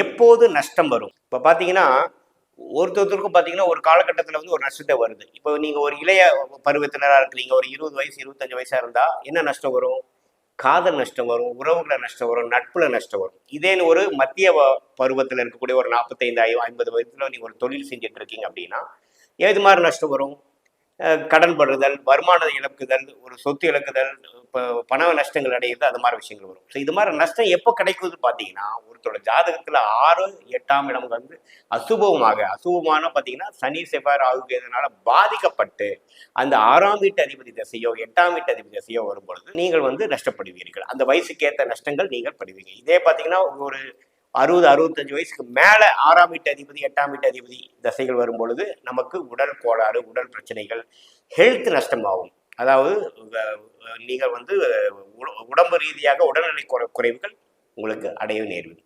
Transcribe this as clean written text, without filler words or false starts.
எப்போது நஷ்டம் வரும்? இப்போ பார்த்தீங்கன்னா, ஒருத்தருக்கும் பார்த்தீங்கன்னா, ஒரு காலகட்டத்தில வந்து ஒரு நஷ்டத்தை வருது. இப்போ நீங்க ஒரு இளைய பருவத்தினரா இருக்கிறீங்க. ஒரு 20 வயசு, 25 வயசா இருந்தா என்ன நஷ்டம் வரும்? காதல் நஷ்டம் வரும், உறவுகள நஷ்டம் வரும், நட்புல நஷ்டம் வரும். இதேன்னு ஒரு மத்திய பருவத்தில இருக்கக்கூடிய ஒரு 45, 50 வயசுல நீங்க ஒரு தொழில் செஞ்சுட்டு இருக்கீங்க அப்படின்னா, ஏது மாரி நஷ்டம் வரும்? கடன் படுதல், வருமான இழக்குதல், ஒரு சொத்து இழக்குதல், இப்போ பண நஷ்டங்கள் அடையுது, அது மாதிரி விஷயங்கள் வரும். ஸோ இது மாதிரி நஷ்டம் எப்போ கிடைக்குது பார்த்தீங்கன்னா, ஒருத்தரோட ஜாதகத்தில் 6, 8ஆம் இடம் வந்து அசுபமான பார்த்தீங்கன்னா சனி, செவ்வாய், ராகு கேதுனால பாதிக்கப்பட்டு அந்த 6ஆம் வீட்டு அதிபதி தசையோ 8ஆம் வீட்டு அதிபதி தசையோ வரும்பொழுது நீங்கள் வந்து நஷ்டப்படுவீர்கள். அந்த வயசுக்கேற்ற நஷ்டங்கள் நீங்கள் படுவீங்க. இதே பார்த்தீங்கன்னா ஒரு 60, 65 வயசுக்கு மேல 6ஆம் வீட்டு அதிபதி 8ஆம் வீட்டு அதிபதி தசைகள் வரும் பொழுது நமக்கு உடல் கோளாறு, உடல் பிரச்சனைகள், ஹெல்த் நஷ்டமாகும். அதாவது நீங்கள் வந்து உடம்பு ரீதியாக உடல்நலை குறைவுகள் உங்களுக்கு அடைய நேரும்.